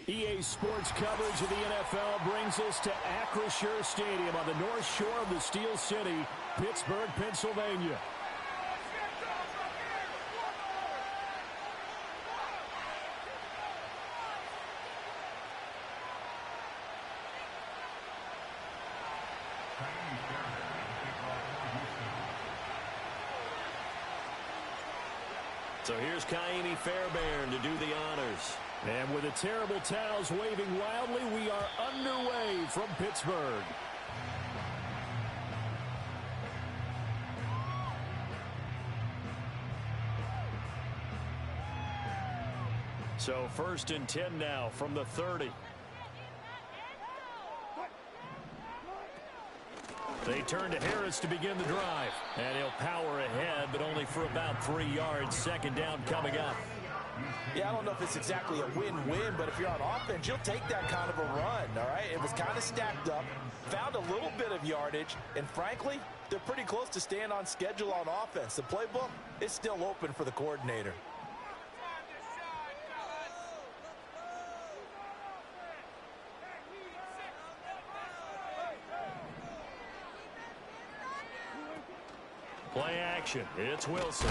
EA Sports coverage of the NFL brings us to Acrisure Stadium on the north shore of the Steel City, Pittsburgh, Pennsylvania. So here's Kaimi Fairbairn to do the honors. And with the terrible towels waving wildly, we are underway from Pittsburgh. So 1st and 10 now from the 30. They turn to Harris to begin the drive. And he'll power ahead, but only for about 3 yards. 2nd down coming up. Yeah, I don't know if it's exactly a win-win, but if you're on offense, you'll take that kind of a run, all right? It was kind of stacked up, found a little bit of yardage, and frankly, they're pretty close to staying on schedule on offense. The playbook is still open for the coordinator. Play action. It's Wilson.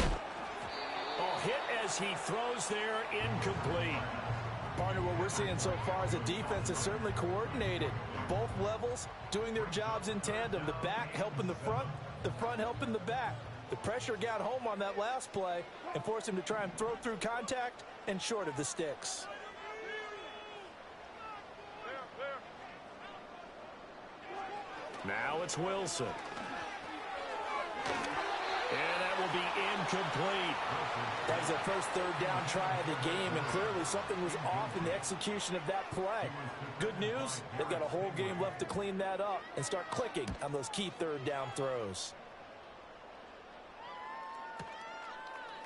Oh, hit as he throws there, incomplete. Partner, what we're seeing so far is a defense is certainly coordinated. Both levels doing their jobs in tandem. The back helping the front helping the back. The pressure got home on that last play and forced him to try and throw through contact and short of the sticks. Now it's Wilson. And that will be incomplete. That was their first 3rd down try of the game, and clearly something was off in the execution of that play. Good news, they've got a whole game left to clean that up and start clicking on those key 3rd down throws.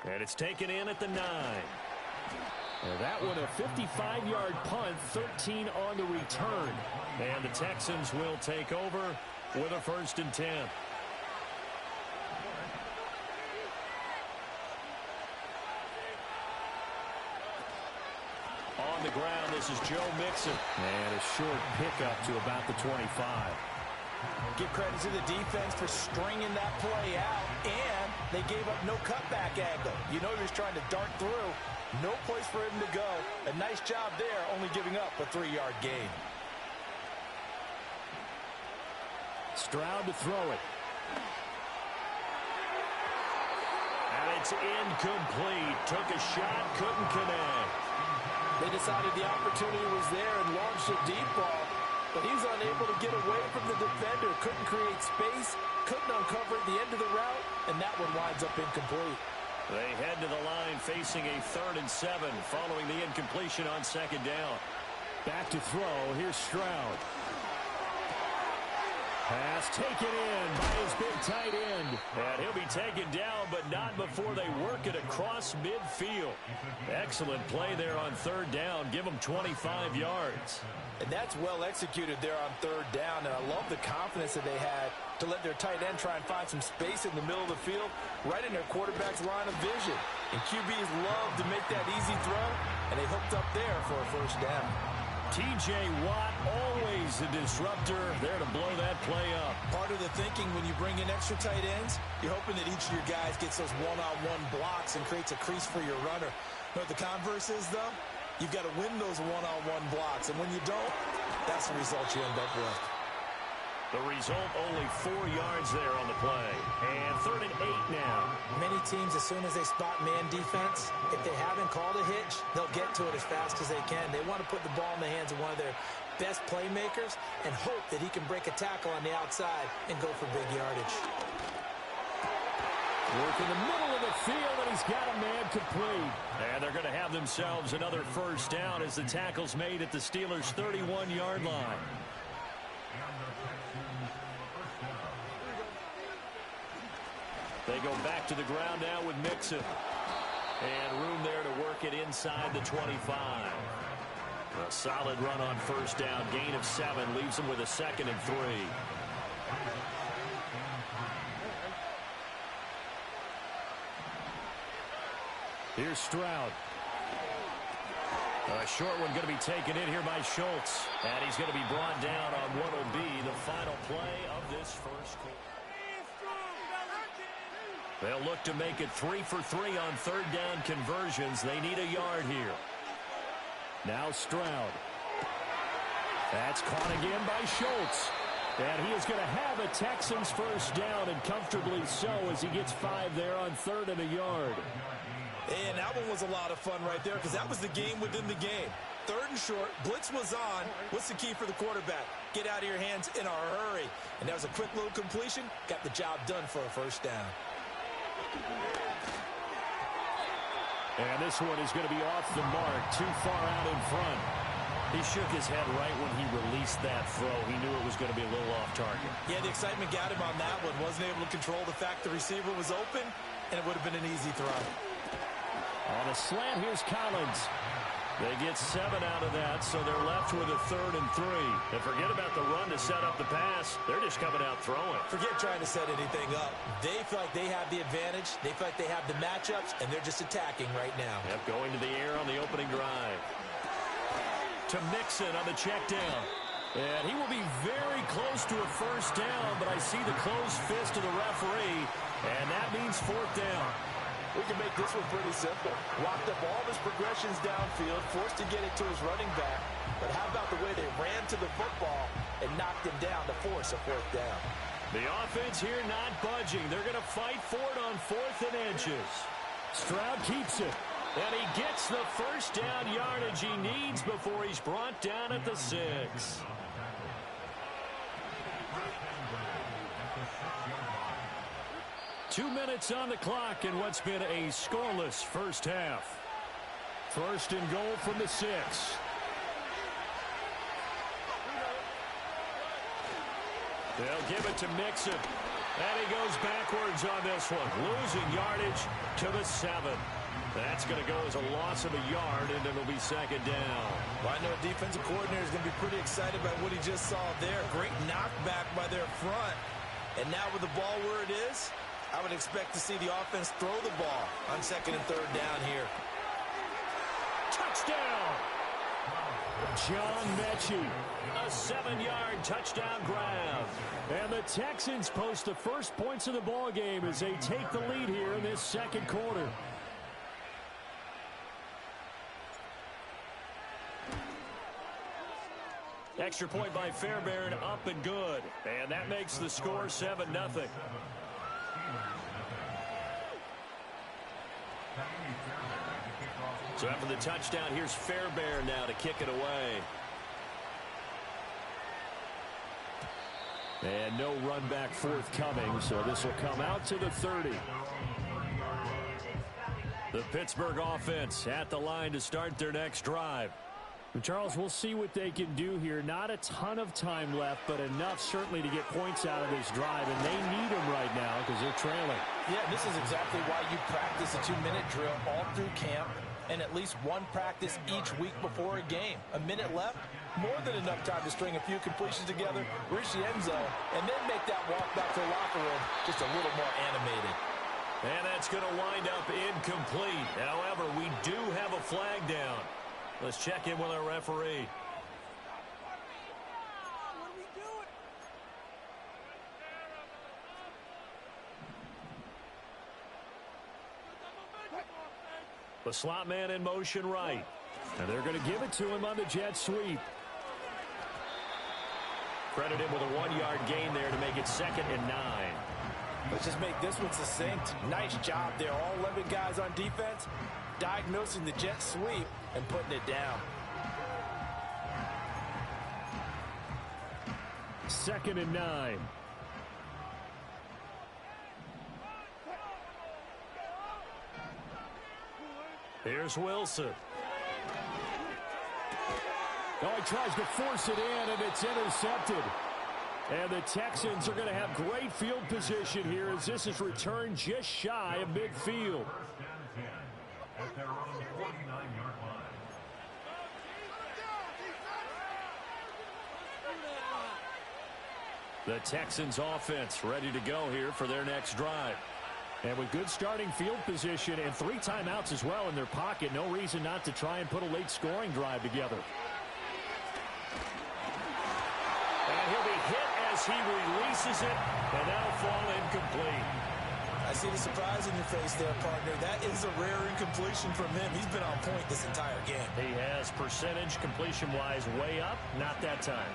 And it's taken in at the 9. And that one a 55-yard punt, 13 on the return. And the Texans will take over with a 1st and 10. On the ground, this is Joe Mixon. And a short pickup to about the 25. Give credit to the defense for stringing that play out, and they gave up no cutback angle. You know he was trying to dart through. No place for him to go. A nice job there, only giving up a 3-yard gain. Stroud to throw it. And it's incomplete. Took a shot, couldn't connect. They decided the opportunity was there and launched a deep ball, but he was unable to get away from the defender. Couldn't create space, couldn't uncover at the end of the route, and that one winds up incomplete. They head to the line facing a 3rd and 7 following the incompletion on 2nd down. Back to throw. Here's Stroud. Pass taken in by his big tight end. And he'll be taken down, but not before they work it across midfield. Excellent play there on 3rd down. Give them 25 yards. And that's well executed there on 3rd down. And I love the confidence that they had to let their tight end try and find some space in the middle of the field, right in their quarterback's line of vision. And QBs love to make that easy throw, and they hooked up there for a 1st down. T.J. Watt, always a disruptor, there to blow that play up. Part of the thinking when you bring in extra tight ends, you're hoping that each of your guys gets those one-on-one blocks and creates a crease for your runner. You know what the converse is, though? You've got to win those one-on-one blocks, and when you don't, that's the result you end up with. The result, only 4 yards there on the play. And 3rd and 8 now. Many teams, as soon as they spot man defense, if they haven't called a hitch, they'll get to it as fast as they can. They want to put the ball in the hands of one of their best playmakers and hope that he can break a tackle on the outside and go for big yardage. Work in the middle of the field, and he's got a man complete. And they're going to have themselves another 1st down as the tackle's made at the Steelers' 31-yard line. They go back to the ground now with Mixon. And room there to work it inside the 25. A solid run on 1st down. Gain of 7 leaves them with a 2nd and 3. Here's Stroud. A short one going to be taken in here by Schultz. And he's going to be brought down on what will be the final play of this first quarter. They'll look to make it 3 for 3 on third down conversions. They need a yard here. Now Stroud. That's caught again by Schultz. And he is going to have a Texans first down, and comfortably so, as he gets 5 there on third and a yard. And that one was a lot of fun right there because that was the game within the game. Third and short, blitz was on. What's the key for the quarterback? Get out of your hands in a hurry. And that was a quick little completion. Got the job done for a first down. And this one is going to be off the mark, too far out in front. He shook his head right when he released that throw. He knew it was going to be a little off target. Yeah, the excitement got him on that one. Wasn't able to control the fact the receiver was open, and it would have been an easy throw. On a slant, here's Collins. They get 7 out of that, so they're left with a 3rd and 3. And forget about the run to set up the pass. They're just coming out throwing. Forget trying to set anything up. They feel like they have the advantage. They feel like they have the matchups, and they're just attacking right now. Yep, going to the air on the opening drive. To Mixon on the check down. And he will be very close to a first down, but I see the closed fist of the referee, and that means 4th down. We can make this one pretty simple. Walked up all of his progressions downfield, forced to get it to his running back. But how about the way they ran to the football and knocked him down to force a 4th down? The offense here not budging. They're going to fight for it on 4th and inches. Stroud keeps it. And he gets the first down yardage he needs before he's brought down at the 6. 2 minutes on the clock in what's been a scoreless first half. 1st and goal from the 6. They'll give it to Mixon. And he goes backwards on this one. Losing yardage to the 7. That's going to go as a loss of a yard, and it'll be 2nd down. Well, I know a defensive coordinator is going to be pretty excited about what he just saw there. Great knockback by their front. And now with the ball where it is, I would expect to see the offense throw the ball on 2nd and 3rd down here. Touchdown! John Mechie, a 7-yard touchdown grab. And the Texans post the first points of the ball game as they take the lead here in this 2nd quarter. Extra point by Fairbairn, up and good. And that makes the score 7-0. So after the touchdown, here's Fairbairn now to kick it away. And no run back forthcoming, so this will come out to the 30. The Pittsburgh offense at the line to start their next drive. Charles, we'll see what they can do here. Not a ton of time left, but enough certainly to get points out of this drive, and they need them right now because they're trailing. Yeah, this is exactly why you practice a 2-minute drill all through camp and at least one practice each week before a game. A minute left, more than enough time to string a few completions together, reach the end zone, and then make that walk back to the locker room just a little more animated. And that's going to wind up incomplete. However, we do have a flag down. Let's check in with our referee. The slot man in motion right. And they're going to give it to him on the jet sweep. Credit him with a 1-yard gain there to make it 2nd and 9. Let's just make this one succinct. Nice job there. All 11 guys on defense diagnosing the jet sweep and putting it down. 2nd and 9. Here's Wilson. Oh, he tries to force it in, and it's intercepted. And the Texans are going to have great field position here as this is returned just shy of midfield. The Texans offense ready to go here for their next drive. And with good starting field position and 3 timeouts as well in their pocket, no reason not to try and put a late scoring drive together. And he'll be hit as he releases it, and that'll fall incomplete. I see the surprise in your face there, partner. That is a rare incompletion from him. He's been on point this entire game. He has percentage completion-wise way up, not that time.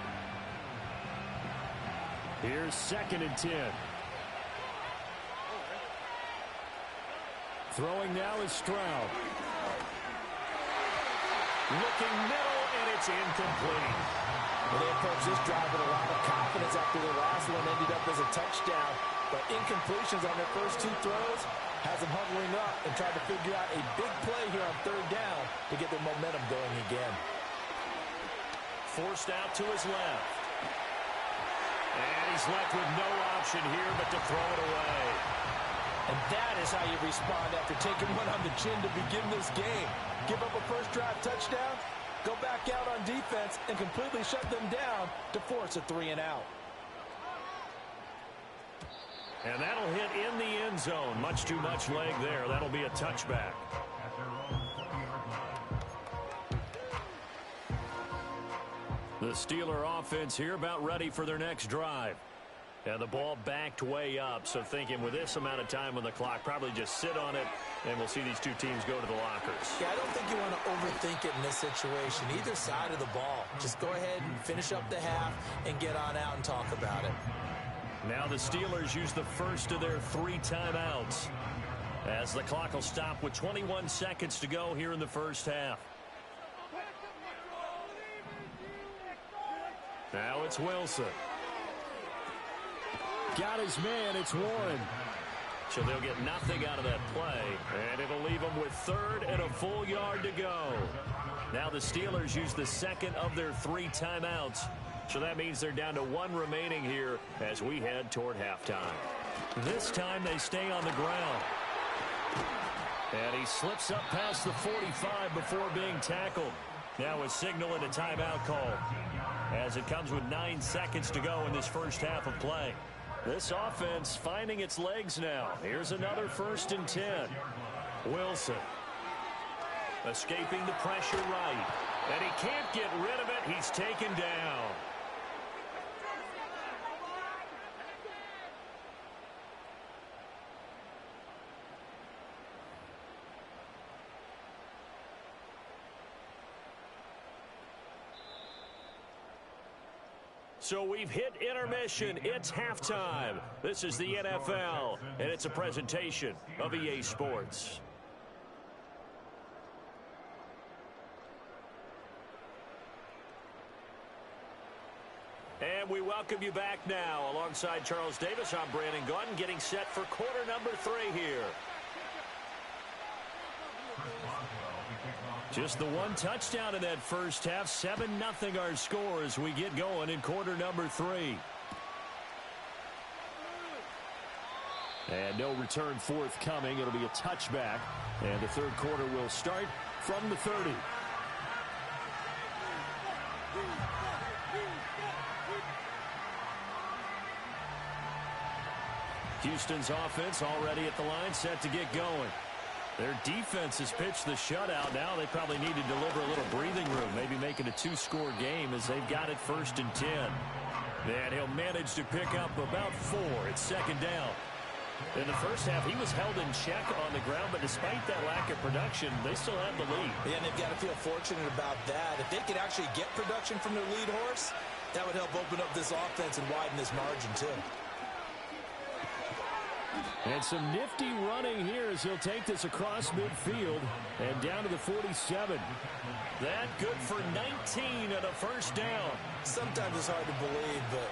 Here's 2nd and 10. Throwing now is Stroud. Looking middle, and it's incomplete. Well, they approached this drive with a lot of confidence after the last one ended up as a touchdown. But incompletions on their first 2 throws has them huddling up and trying to figure out a big play here on 3rd down to get their momentum going again. Forced out to his left. And he's left with no option here but to throw it away. And that is how you respond after taking one on the chin to begin this game. Give up a first drive touchdown, go back out on defense, and completely shut them down to force a 3-and-out. And that'll hit in the end zone. Much too much leg there. That'll be a touchback. The Steeler offense here about ready for their next drive. And the ball backed way up, so thinking with this amount of time on the clock, probably just sit on it, and we'll see these 2 teams go to the lockers. Yeah, I don't think you want to overthink it in this situation. Either side of the ball. Just go ahead and finish up the half and get on out and talk about it. Now the Steelers use the first of their 3 timeouts, as the clock will stop with 21 seconds to go here in the first half. Now it's Wilson. Got his man. It's Warren. So they'll get nothing out of that play, and it'll leave them with 3rd and a full yard to go. Now the Steelers use the 2nd of their 3 timeouts, so that means they're down to 1 remaining here as we head toward halftime. This time they stay on the ground. And he slips up past the 45 before being tackled. Now a signal and a timeout call, as it comes with 9 seconds to go in this first half of play. This offense finding its legs now. Here's another 1st and 10. Wilson escaping the pressure right. And he can't get rid of it. He's taken down. So we've hit intermission. It's halftime. This is the NFL, and it's a presentation of EA Sports. And we welcome you back now. Alongside Charles Davis, I'm Brandon Gunn, getting set for quarter number 3 here. Just the 1 touchdown in that first half. 7-0 our score as we get going in quarter number 3. And no return forthcoming. It'll be a touchback. And the 3rd quarter will start from the 30. Houston's offense already at the line, set to get going. Their defense has pitched the shutout. Now they probably need to deliver a little breathing room, maybe make it a 2-score game as they've got it 1st and 10. And he'll manage to pick up about 4. It's 2nd down. In the first half, he was held in check on the ground, but despite that lack of production, they still have the lead. Yeah, and they've got to feel fortunate about that. If they could actually get production from their lead horse, that would help open up this offense and widen this margin, too. And some nifty running here as he'll take this across midfield and down to the 47. That good for 19 and a 1st down. Sometimes it's hard to believe, but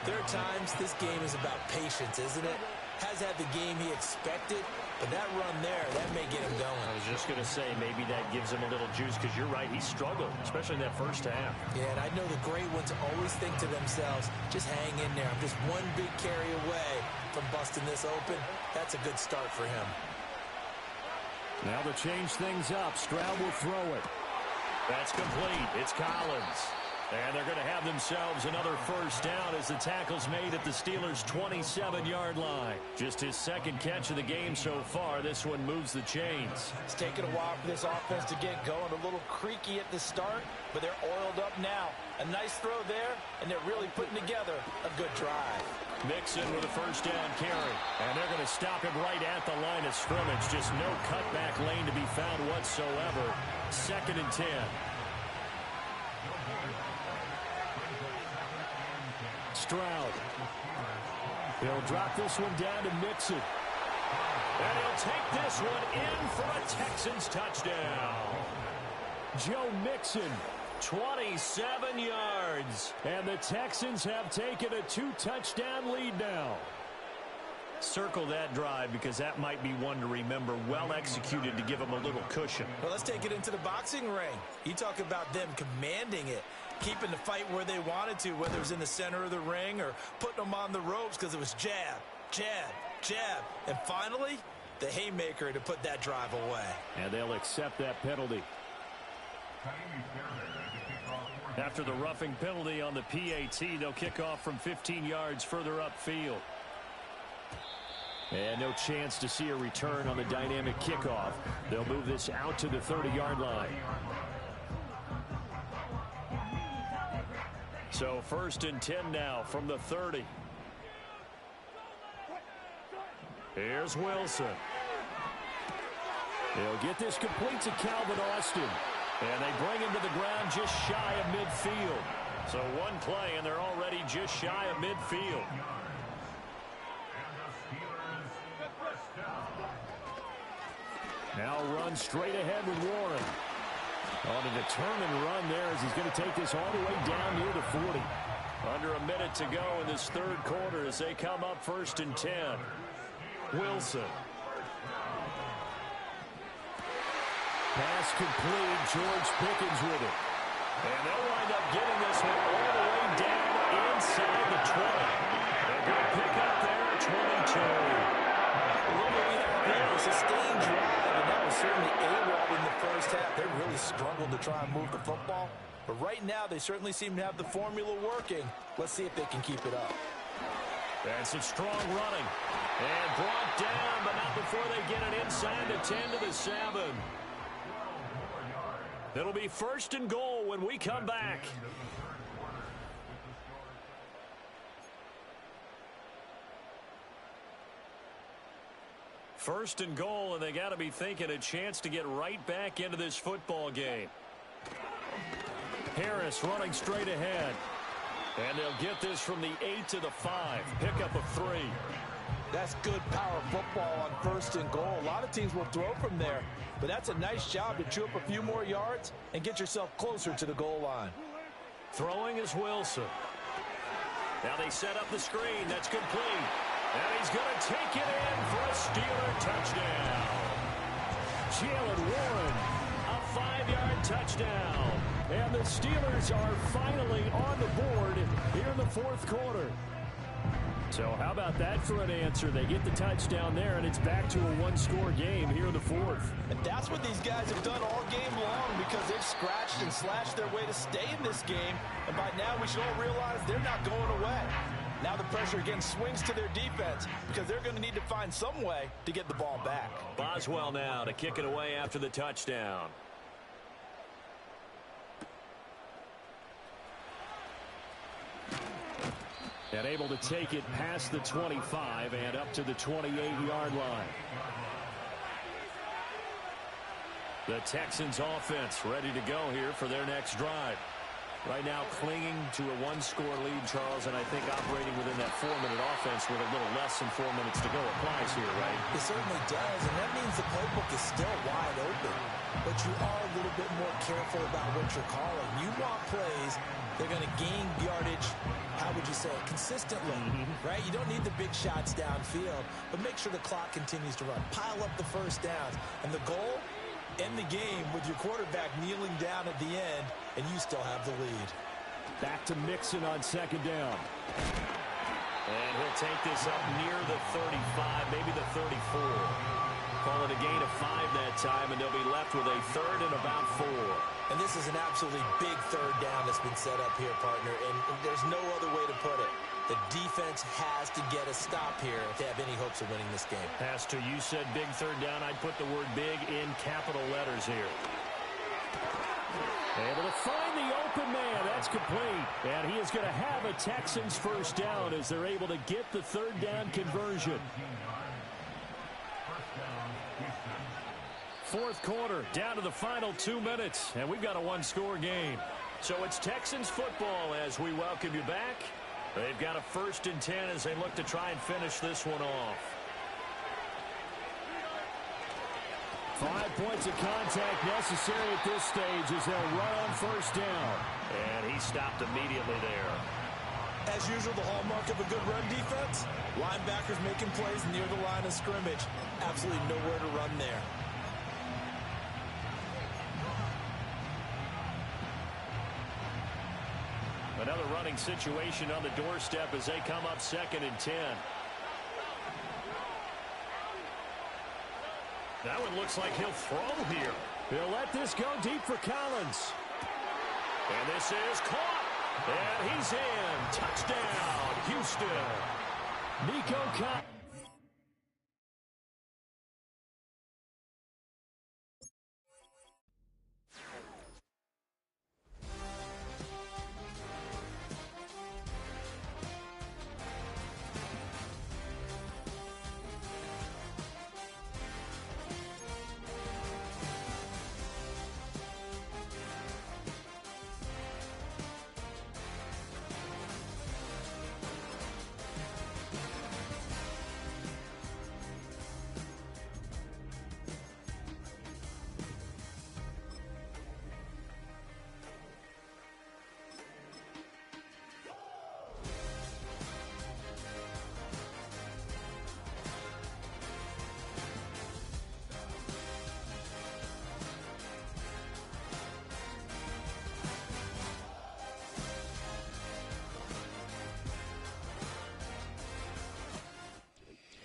there are times this game is about patience, isn't it? Has had the game he expected, but that run there, that may get him going. I was just going to say maybe that gives him a little juice because you're right, he struggled, especially in that first half. Yeah, and I know the great ones always think to themselves, just hang in there. I'm just one big carry away from busting this open. That's a good start for him. Now to change things up, Stroud will throw it. That's complete. It's Collins. And they're going to have themselves another first down as the tackle's made at the Steelers' 27-yard line. Just his second catch of the game so far. This one moves the chains. It's taken a while for this offense to get going. A little creaky at the start, but they're oiled up now. A nice throw there, and they're really putting together a good drive. Mixon with a first down carry. And they're going to stop him right at the line of scrimmage. Just no cutback lane to be found whatsoever. 2nd and 10. Stroud. He'll drop this one down to Mixon. And he'll take this one in for a Texans touchdown. Joe Mixon, 27 yards. And the Texans have taken a 2-touchdown lead now. Circle that drive because that might be one to remember. Well executed to give them a little cushion. Well, let's take it into the boxing ring. You talk about them commanding it, keeping the fight where they wanted to, whether it was in the center of the ring or putting them on the ropes because it was jab, jab, jab. And finally, the haymaker to put that drive away. And they'll accept that penalty. After the roughing penalty on the PAT, they'll kick off from 15 yards further upfield. And no chance to see a return on the dynamic kickoff. They'll move this out to the 30-yard line. So 1st and 10 now from the 30. Here's Wilson. They'll get this complete to Calvin Austin. And they bring him to the ground just shy of midfield. So one play and they're already just shy of midfield. Now run straight ahead with Warren. On a determined run there as he's going to take this all the way down near the 40. Under a minute to go in this 3rd quarter as they come up 1st and 10. Wilson. Pass complete. George Pickens with it. And they'll wind up getting this one all the way down inside the 20. They're going to pick up there at 22. A sustained drive, and that was certainly AWOL in the first half. They really struggled to try and move the football. But right now, they certainly seem to have the formula working. Let's see if they can keep it up. And some strong running. And brought down, but not before they get it inside the 10 to the 7. It'll be 1st and goal when we come back. First and goal, and they got to be thinking a chance to get right back into this football game. Harris running straight ahead. And they'll get this from the 8 to the 5. Pickup of 3. That's good power football on 1st and goal. A lot of teams will throw from there, but that's a nice job to chew up a few more yards and get yourself closer to the goal line. Throwing is Wilson. Now they set up the screen. That's complete. And he's going to take it in for a Steeler touchdown. Jalen Warren, a 5-yard touchdown. And the Steelers are finally on the board here in the 4th quarter. So how about that for an answer? They get the touchdown there, and it's back to a 1-score game here in the 4th. And that's what these guys have done all game long because they've scratched and slashed their way to stay in this game. And by now we should all realize they're not going away. Now the pressure again swings to their defense because they're going to need to find some way to get the ball back. Boswell now to kick it away after the touchdown. And able to take it past the 25 and up to the 28-yard line. The Texans offense ready to go here for their next drive. Right now clinging to a 1-score lead, Charles, and I think operating within that 4-minute offense with a little less than 4 minutes to go applies here, right? It certainly does, and that means the playbook is still wide open. But you are a little bit more careful about what you're calling. You want plays, they're going to gain yardage, how would you say, consistently, right? You don't need the big shots downfield, but make sure the clock continues to run. Pile up the first downs, and the goal, end the game with your quarterback kneeling down at the end, and you still have the lead. Back to Mixon on 2nd down. And he'll take this up near the 35, maybe the 34. Call it a gain of 5 that time, and they'll be left with a third and about 4. And this is an absolutely big third down that's been set up here, partner, and there's no other way to put it. The defense has to get a stop here if they have any hopes of winning this game. Has to. You said big third down. I'd put the word big in capital letters here. Able to find the open man. That's complete. And he is going to have a Texans first down as they're able to get the third down conversion. Fourth quarter, down to the final 2 minutes, and we've got a one-score game. So it's Texans football as we welcome you back. They've got a 1st and 10 as they look to try and finish this one off. 5 points of contact necessary at this stage as they'll run on first down. And he stopped immediately there. As usual, the hallmark of a good run defense, linebackers making plays near the line of scrimmage. Absolutely nowhere to run there. Another running situation on the doorstep as they come up 2nd and 10. That one looks like he'll throw here. He'll let this go deep for Collins. And this is caught. And he's in. Touchdown, Houston. Nico Collins.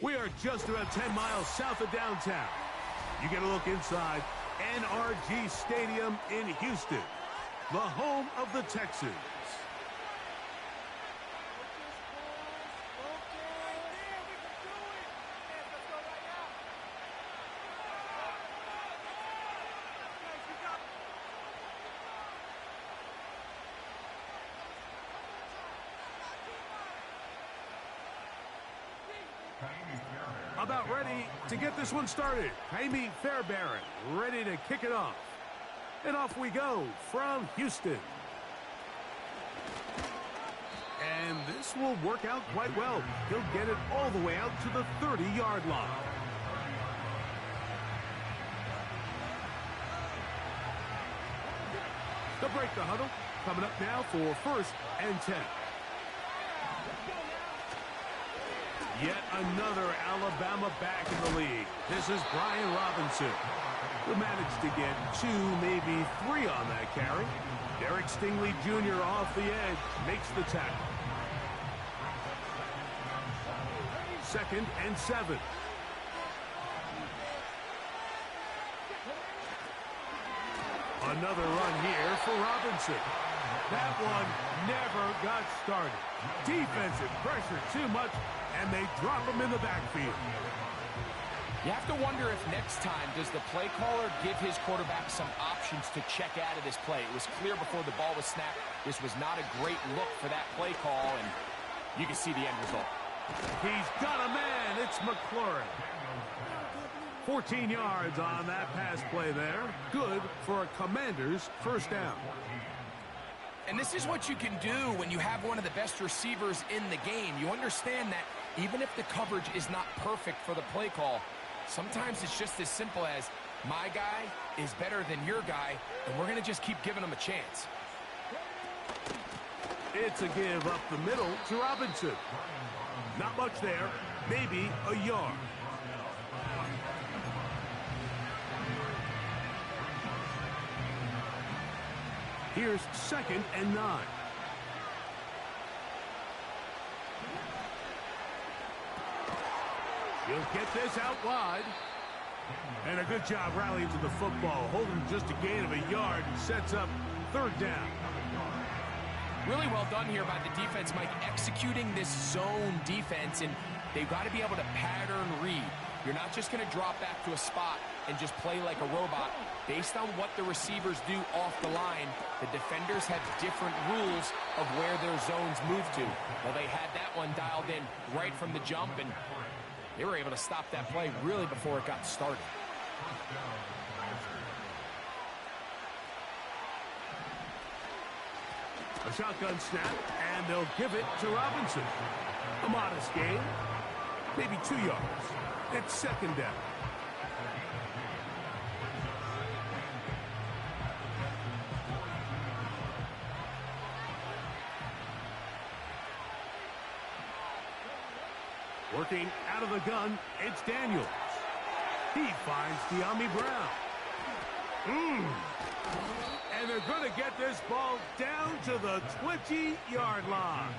We are just about 10 miles south of downtown. You get a look inside NRG Stadium in Houston, the home of the Texans. About ready to get this one started. Jaime Fairbairn ready to kick it off. And off we go from Houston. And this will work out quite well. He'll get it all the way out to the 30-yard line. They'll break the huddle. Coming up now for 1st and 10. Yet another Alabama back in the league. This is Brian Robinson, who managed to get 2, maybe 3 on that carry. Derek Stingley Jr. off the edge makes the tackle. 2nd and 7. Another run here for Robinson. That one never got started. Defensive pressure too much, and they drop him in the backfield. You have to wonder if next time, does the play caller give his quarterback some options to check out of this play? It was clear before the ball was snapped. This was not a great look for that play call, and you can see the end result. He's got a man. It's McLaurin. 14 yards on that pass play there. Good for a Commander's first down. And this is what you can do when you have one of the best receivers in the game. You understand that even if the coverage is not perfect for the play call, sometimes it's just as simple as my guy is better than your guy, and we're going to just keep giving him a chance. It's a give up the middle to Robinson. Not much there, maybe a yard. Here's 2nd and 9. He'll get this out wide. And a good job rallying to the football, holding just a gain of a yard and sets up third down. Really well done here by the defense, Mike, executing this zone defense, and they've got to be able to pattern read. You're not just going to drop back to a spot and just play like a robot. Based on what the receivers do off the line, the defenders have different rules of where their zones move to. Well, they had that one dialed in right from the jump, and they were able to stop that play really before it got started. A shotgun snap, and they'll give it to Robinson. A modest gain, maybe 2 yards. It's second down. Working out of the gun, it's Daniels. He finds De'Ami Brown. And they're going to get this ball down to the 20-yard line.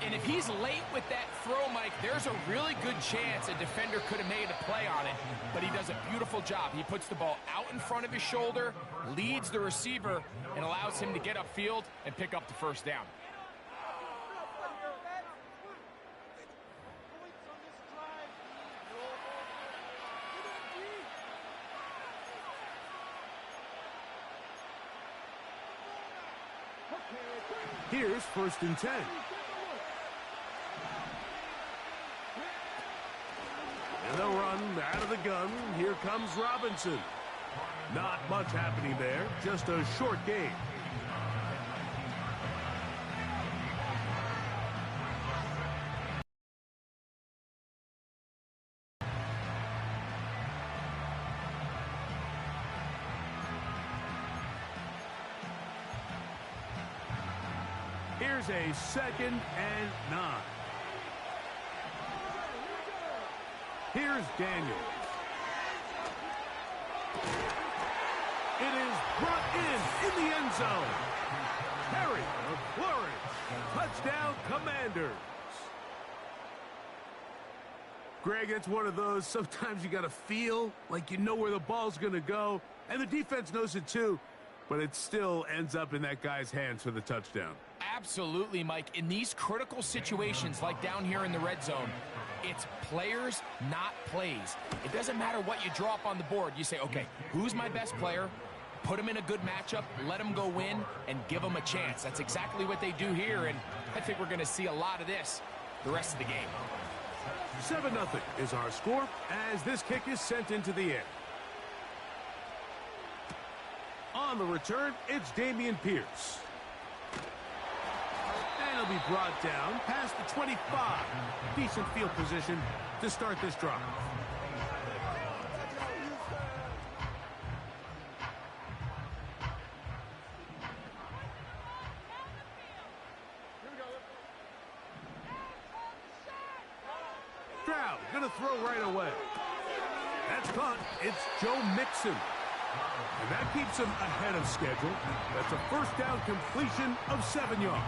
And if he's late with that throw, Mike, there's a really good chance a defender could have made a play on it, but he does a beautiful job. He puts the ball out in front of his shoulder, leads the receiver, and allows him to get upfield and pick up the first down. Here's 1st and 10. And they'll run out of the gun. Here comes Robinson. Not much happening there, just a short gain. Here's a 2nd and 9. Here's Daniels. It is brought in the end zone. Harry McLaurin, touchdown Commanders. Greg, it's one of those, sometimes you got to feel like you know where the ball's going to go, and the defense knows it too, but it still ends up in that guy's hands for the touchdown. Absolutely, Mike. In these critical situations, like down here in the red zone, it's players, not plays. It doesn't matter what you draw up on the board. You say, okay, who's my best player? Put him in a good matchup, let him go win, and give him a chance. That's exactly what they do here, and I think we're going to see a lot of this the rest of the game. 7-0 is our score as this kick is sent into the air. On the return, it's Dameon Pierce. And he'll be brought down past the 25. Decent field position to start this drive. Stroud gonna throw right away. That's caught. It's Joe Mixon. And that keeps him ahead of schedule. That's a first down completion of 7 yards.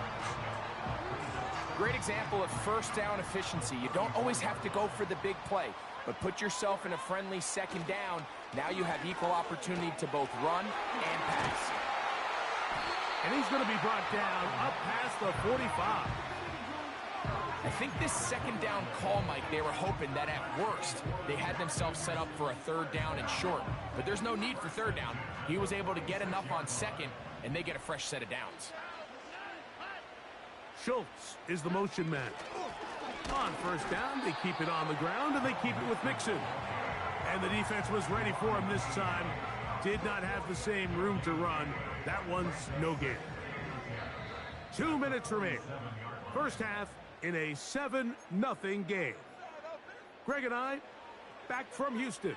Great example of first down efficiency. You don't always have to go for the big play, but put yourself in a friendly second down. Now you have equal opportunity to both run and pass. And he's going to be brought down up past the 45. I think this second down call, Mike, they were hoping that at worst they had themselves set up for a third down and short. But there's no need for third down. He was able to get enough on second, and they get a fresh set of downs. Schultz is the motion man. On first down, they keep it on the ground, and they keep it with Mixon. And the defense was ready for him this time. Did not have the same room to run. That one's no gain. 2 minutes remain. First half in a 7-0 game. Greg and I back from Houston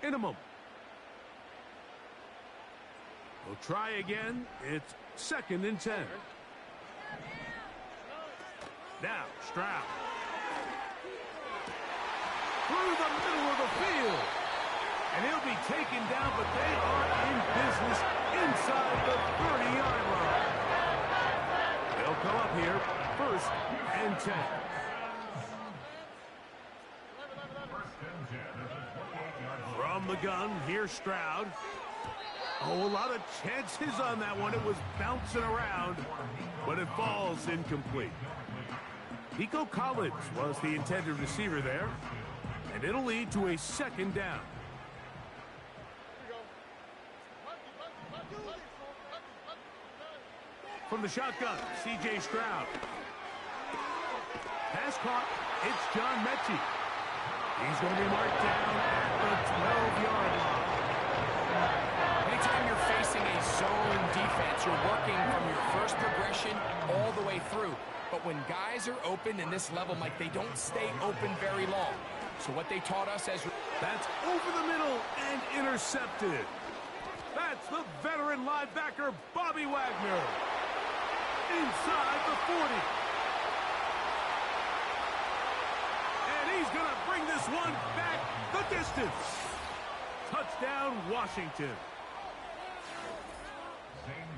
in a moment. We'll try again. It's 2nd and 10. Now, Stroud. Through the middle of the field. And he'll be taken down, but they are in business inside the 30-yard line. They'll come up here, 1st and 10. the gun. Here's Stroud. Oh, a lot of chances on that one. It was bouncing around, but it falls incomplete. Nico Collins was the intended receiver there, and it'll lead to a second down. From the shotgun, C.J. Stroud. Pass caught. It's John Mechie. He's going to be marked down at the 12-yard line. Anytime you're facing a zone defense, you're working from your first progression all the way through. But when guys are open in this level, Mike, they don't stay open very long. So what they taught us as... That's over the middle and intercepted. That's the veteran linebacker, Bobby Wagner. Inside the 40. And he's going to bring this one back the distance. Touchdown, Washington.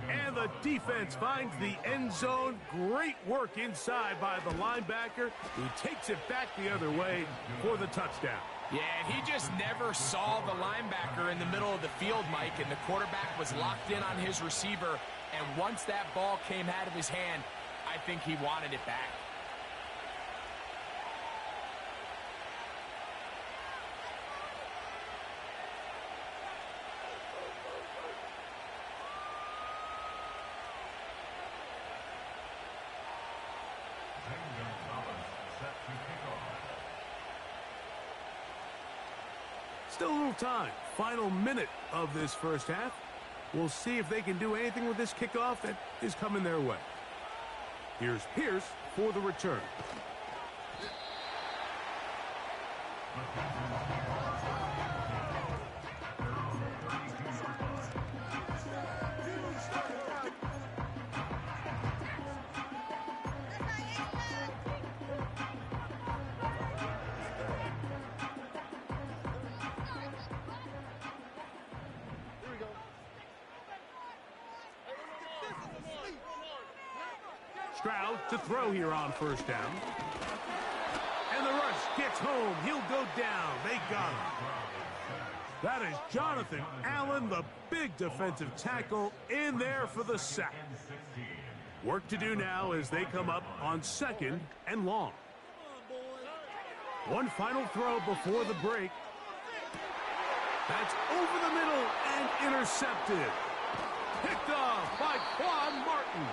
And the defense finds the end zone. Great work inside by the linebacker, who takes it back the other way for the touchdown. Yeah, he just never saw the linebacker in the middle of the field, Mike, and the quarterback was locked in on his receiver. And once that ball came out of his hand, I think he wanted it back. Still a little time. Final minute of this first half. We'll see if they can do anything with this kickoff that is coming their way. Here's Pierce for the return. Stroud to throw here on first down. And the rush gets home. He'll go down. They got him. That is Jonathan Allen, the big defensive tackle, in there for the sack. Work to do now as they come up on second and long. One final throw before the break. That's over the middle and intercepted. Picked off by Quan Martin.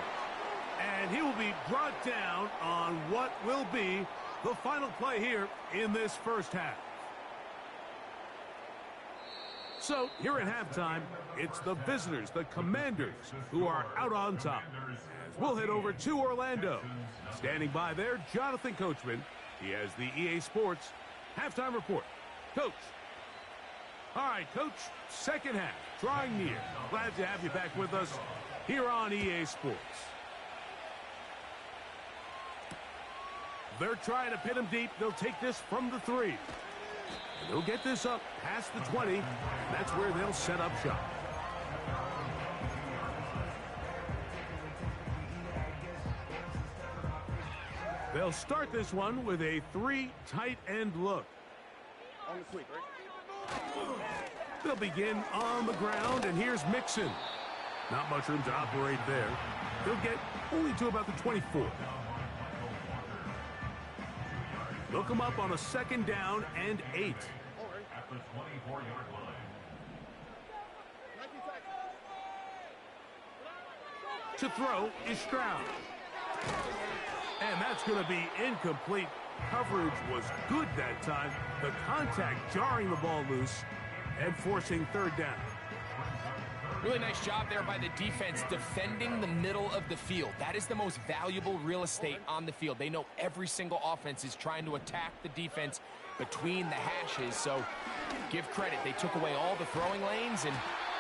And he will be brought down on what will be the final play here in this first half. So, here at halftime, it's the visitors, the Commanders, who are out on top. As we'll head over to Orlando. Standing by there, Jonathan Coachman. He has the EA Sports halftime report. Coach. All right, Coach, second half, drawing near. Glad to have you back with us here on EA Sports. They're trying to pin him deep. They'll take this from the 3. And they'll get this up past the 20. That's where they'll set up shop. They'll start this one with a 3 tight end look. On the sweep, right? They'll begin on the ground, and here's Mixon. Not much room to operate there. They'll get only to about the 24. They'll come up on a second down and 8. At the 24-yard line. To throw is Stroud. And that's going to be incomplete. Coverage was good that time. The contact jarring the ball loose and forcing third down. Really nice job there by the defense defending the middle of the field. That is the most valuable real estate on the field. They know every single offense is trying to attack the defense between the hashes. So give credit. They took away all the throwing lanes, and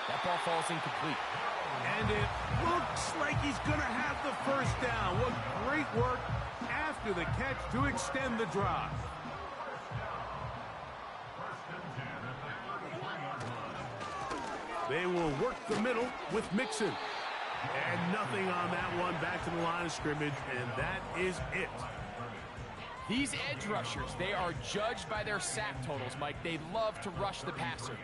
that ball falls incomplete. And it looks like he's going to have the first down. What great work after the catch to extend the drive. They will work the middle with Mixon. And nothing on that one. Back to the line of scrimmage, and that is it. These edge rushers, they are judged by their sack totals, Mike. They love to rush the passer.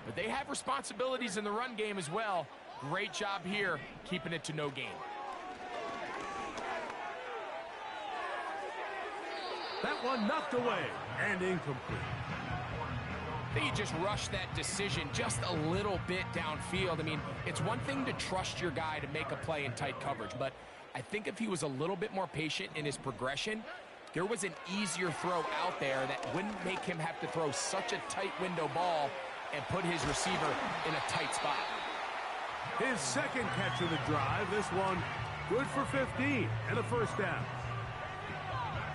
But they have responsibilities in the run game as well. Great job here, keeping it to no gain. That one knocked away and incomplete. I think he just rushed that decision just a little bit downfield. I mean, it's one thing to trust your guy to make a play in tight coverage, but I think if he was a little bit more patient in his progression, there was an easier throw out there that wouldn't make him have to throw such a tight window ball and put his receiver in a tight spot. His second catch of the drive, this one good for 15 and a first down.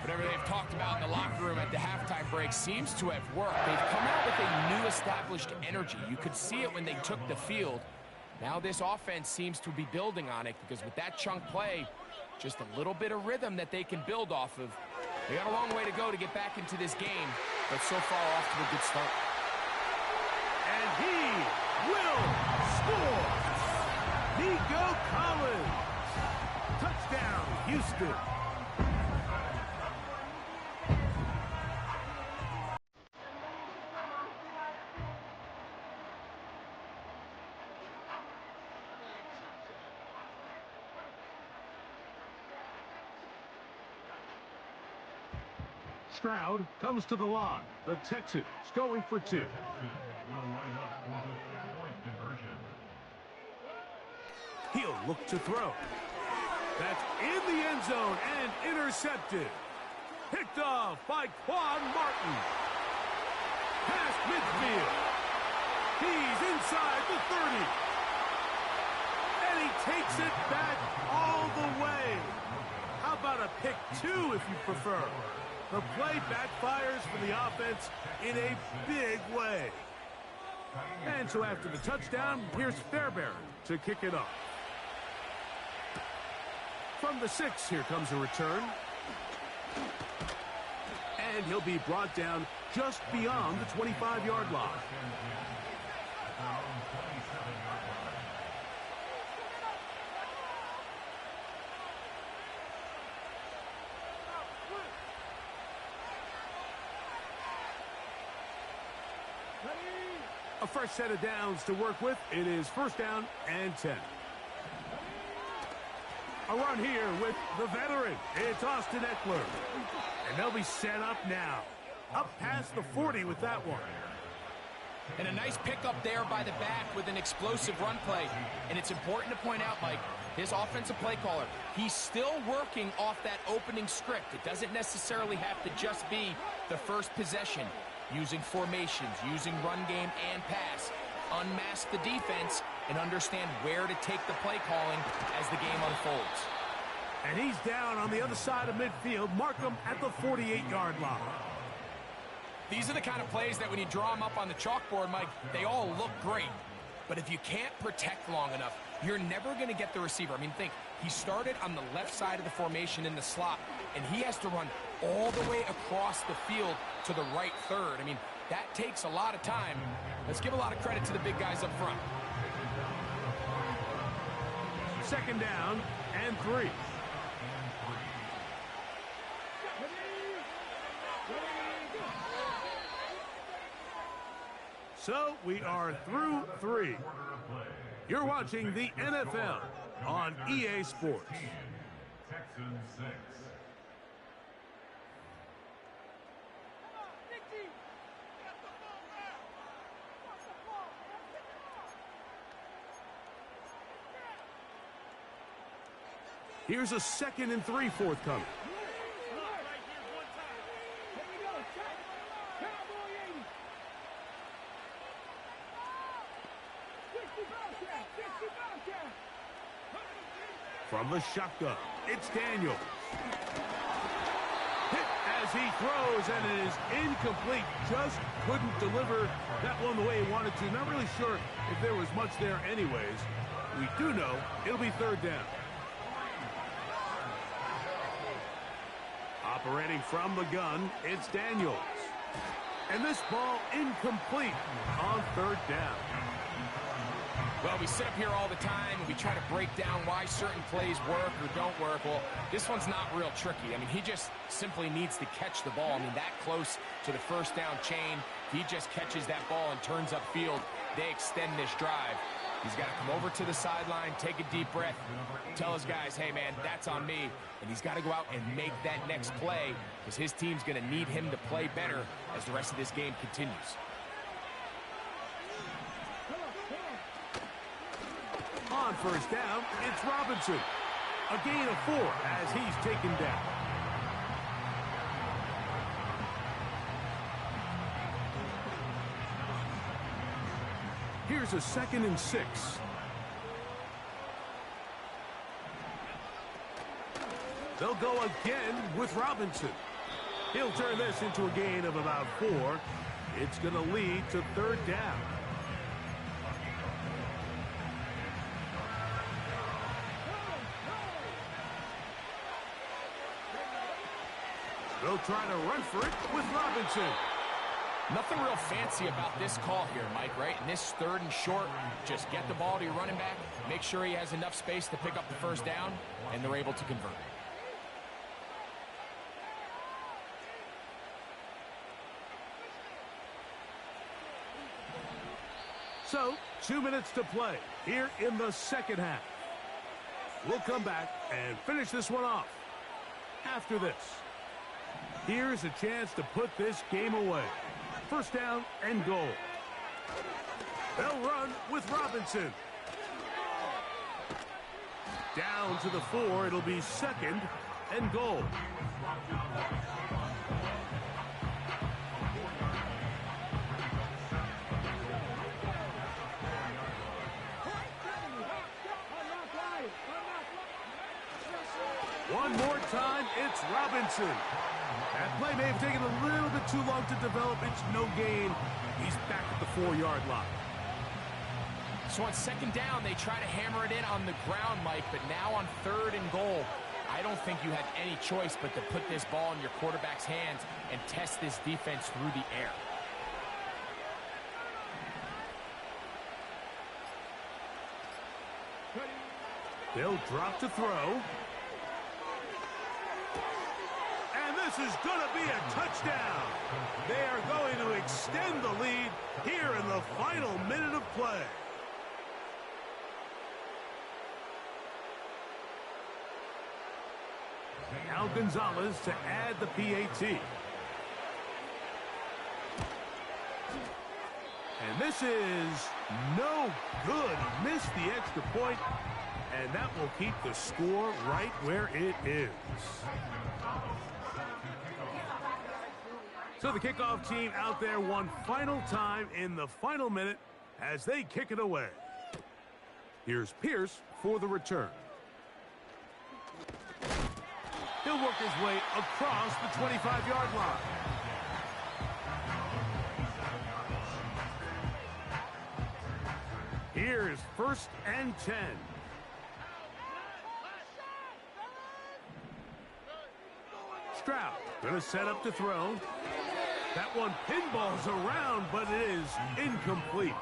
Whatever they've talked about in the locker room at the halftime break seems to have worked. They've come out with a new established energy. You could see it when they took the field. Now this offense seems to be building on it because with that chunk play, just a little bit of rhythm that they can build off of. They got a long way to go to get back into this game, but so far off to a good start. And he will score! Nico Collins! Touchdown, Houston! Stroud comes to the line. The Texans going for two. He'll look to throw. That's in the end zone and intercepted. Picked off by Quan Martin. Past midfield. He's inside the 30. And he takes it back all the way. How about a pick two if you prefer? The play backfires for the offense in a big way. And so after the touchdown, here's Fairbairn to kick it off. From the 6, here comes a return. And he'll be brought down just beyond the 25-yard line. A fresh set of downs to work with. It is first down and 10. A run here with the veteran. It's Austin Eckler. And they'll be set up now. Up past the 40 with that one. And a nice pickup there by the back with an explosive run play. And it's important to point out, Mike, his offensive play caller, he's still working off that opening script. It doesn't necessarily have to just be the first possession. Using formations, using run game and pass, unmask the defense, and understand where to take the play calling as the game unfolds. And he's down on the other side of midfield. Mark him at the 48-yard line. These are the kind of plays that when you draw them up on the chalkboard, Mike, they all look great. But if you can't protect long enough, you're never going to get the receiver. I mean, think, he started on the left side of the formation in the slot, and he has to run all the way across the field to the right third. I mean, that takes a lot of time. Let's give a lot of credit to the big guys up front. Second down and 3. So we are through 3. You're watching the NFL on EA Sports. Texans 6. Here's a 2nd and 3 forthcoming. From the shotgun, it's Daniels. Hit as he throws, and it is incomplete. Just couldn't deliver that one the way he wanted to. Not really sure if there was much there anyways. We do know it'll be 3rd down. Operating from the gun, it's Daniels. And this ball incomplete on 3rd down. Well, we sit up here all the time and we try to break down why certain plays work or don't work. Well, this one's not real tricky. I mean, he just simply needs to catch the ball. I mean, that close to the first down chain, he just catches that ball and turns upfield. They extend this drive. He's got to come over to the sideline, take a deep breath, tell his guys, hey, man, that's on me. And he's got to go out and make that next play because his team's going to need him to play better as the rest of this game continues. On first down, it's Robinson. A gain of 4 as he's taken down. Here's a 2nd and 6. They'll go again with Robinson. He'll turn this into a gain of about 4. It's going to lead to 3rd down. They'll try to run for it with Robinson. Nothing real fancy about this call here, Mike, right? In this 3rd and short, just get the ball to your running back, make sure he has enough space to pick up the first down, and they're able to convert. So, 2 minutes to play here in the 2nd half. We'll come back and finish this one off after this. Here's a chance to put this game away. 1st down and goal. They'll run with Robinson. Down to the 4. It'll be 2nd and goal. One more time, it's Robinson. That play may have taken a little bit too long to develop. It's no gain. He's back at the 4-yard line. So on 2nd down, they try to hammer it in on the ground, Mike, but now on 3rd and goal, I don't think you have any choice but to put this ball in your quarterback's hands and test this defense through the air. They'll drop to throw. This is going to be a touchdown. They are going to extend the lead here in the final minute of play. Now Gonzalez to add the PAT. And this is no good. Missed the extra point, and that will keep the score right where it is. So the kickoff team out there one final time in the final minute as they kick it away. Here's Pierce for the return. He'll work his way across the 25-yard line. Here's 1st and 10. Stroud gonna set up to throw. That one pinballs around, but it is incomplete.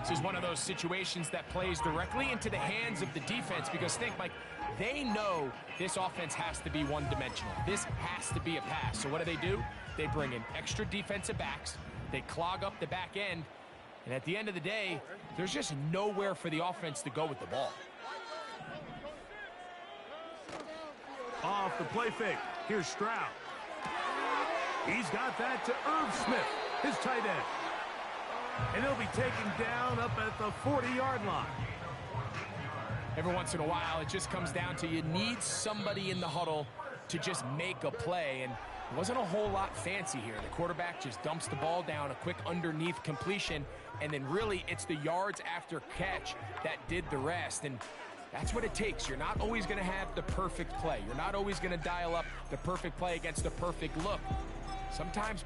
This is one of those situations that plays directly into the hands of the defense because think, Mike, they know this offense has to be one-dimensional. This has to be a pass. So what do? They bring in extra defensive backs. They clog up the back end. And at the end of the day, there's just nowhere for the offense to go with the ball. Off the play fake. Here's Stroud. He's got that to Irv Smith, his tight end. And he'll be taken down up at the 40-yard line. Every once in a while, it just comes down to you need somebody in the huddle to just make a play. And it wasn't a whole lot fancy here. The quarterback just dumps the ball down, a quick underneath completion, and then really it's the yards after catch that did the rest. And that's what it takes. You're not always going to have the perfect play. You're not always going to dial up the perfect play against the perfect look. Sometimes